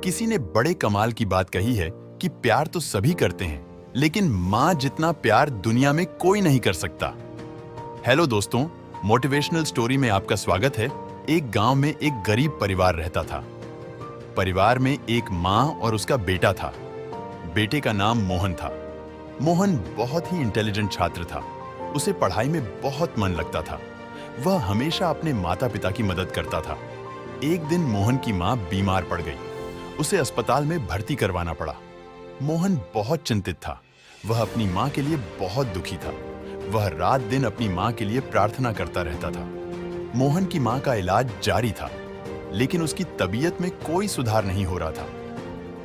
किसी ने बड़े कमाल की बात कही है कि प्यार तो सभी करते हैं, लेकिन माँ जितना प्यार दुनिया में कोई नहीं कर सकता। हेलो दोस्तों, मोटिवेशनल स्टोरी में आपका स्वागत है। एक गांव में एक गरीब परिवार रहता था। परिवार में एक माँ और उसका बेटा था। बेटे का नाम मोहन था। मोहन बहुत ही इंटेलिजेंट छात्र था। उसे पढ़ाई में बहुत मन लगता था। वह हमेशा अपने माता पिता की मदद करता था। एक दिन मोहन की माँ बीमार पड़ गई। उसे अस्पताल में भर्ती करवाना पड़ा। मोहन बहुत चिंतित था। वह अपनी माँ के लिए बहुत दुखी था। वह रात दिन अपनी माँ के लिए प्रार्थना करता रहता था। मोहन की माँ का इलाज जारी था, लेकिन उसकी तबीयत में कोई सुधार नहीं हो रहा था।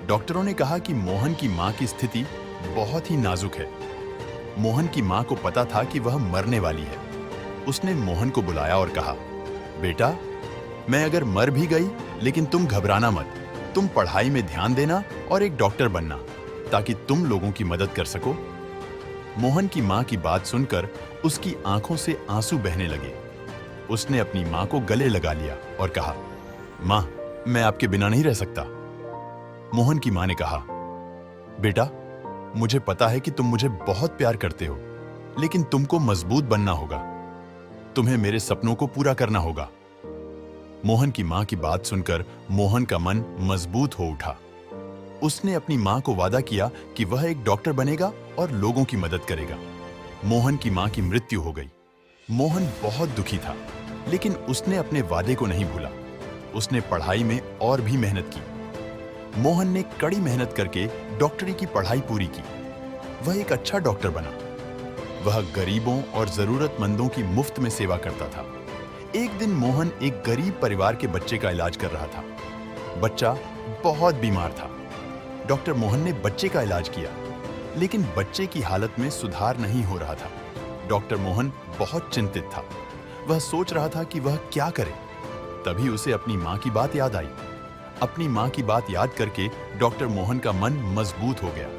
डॉक्टरों ने कहा कि मोहन की माँ की स्थिति बहुत ही नाजुक है। मोहन की माँ को पता था कि वह मरने वाली है। उसने मोहन को बुलाया और कहा, बेटा, मैं अगर मर भी गई, लेकिन तुम घबराना मत। तुम पढ़ाई में ध्यान देना और एक डॉक्टर बनना, ताकि तुम लोगों की मदद कर सको। मोहन की माँ की बात सुनकर उसकी आंखों से आंसू बहने लगे। उसने अपनी माँ को गले लगा लिया और कहा, माँ, मैं आपके बिना नहीं रह सकता। मोहन की माँ ने कहा, बेटा, मुझे पता है कि तुम मुझे बहुत प्यार करते हो, लेकिन तुमको मजबूत बनना होगा। तुम्हें मेरे सपनों को पूरा करना होगा। मोहन की माँ की बात सुनकर मोहन का मन मजबूत हो उठा। उसने अपनी माँ को वादा किया कि वह एक डॉक्टर बनेगा और लोगों की मदद करेगा। मोहन की माँ की मृत्यु हो गई। मोहन बहुत दुखी था, लेकिन उसने अपने वादे को नहीं भूला। उसने पढ़ाई में और भी मेहनत की। मोहन ने कड़ी मेहनत करके डॉक्टरी की पढ़ाई पूरी की। वह एक अच्छा डॉक्टर बना। वह गरीबों और जरूरतमंदों की मुफ्त में सेवा करता था। एक दिन मोहन एक गरीब परिवार के बच्चे का इलाज कर रहा था। बच्चा बहुत बीमार था। डॉक्टर मोहन ने बच्चे का इलाज किया, लेकिन बच्चे की हालत में सुधार नहीं हो रहा था। डॉक्टर मोहन बहुत चिंतित था। वह सोच रहा था कि वह क्या करे। तभी उसे अपनी माँ की बात याद आई। अपनी माँ की बात याद करके डॉक्टर मोहन का मन मजबूत हो गया।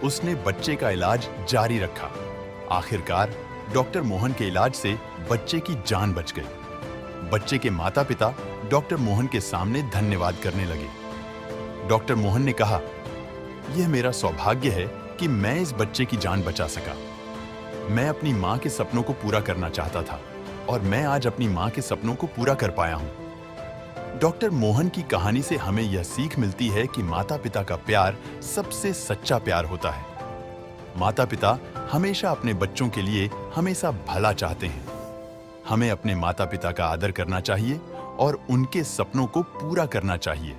उसने बच्चे का इलाज जारी रखा। आखिरकार डॉक्टर मोहन के इलाज से बच्चे की जान बच गई। बच्चे के माता पिता डॉक्टर मोहन के सामने धन्यवाद करने लगे। डॉक्टर मोहन ने कहा, यह मेरा सौभाग्य है कि मैं इस बच्चे की जान बचा सका। मैं अपनी माँ के सपनों को पूरा करना चाहता था और मैं आज अपनी माँ के सपनों को पूरा कर पाया हूँ। डॉक्टर मोहन की कहानी से हमें यह सीख मिलती है कि माता पिता का प्यार सबसे सच्चा प्यार होता है। माता पिता हमेशा अपने बच्चों के लिए हमेशा भला चाहते हैं। हमें अपने माता पिता का आदर करना चाहिए और उनके सपनों को पूरा करना चाहिए।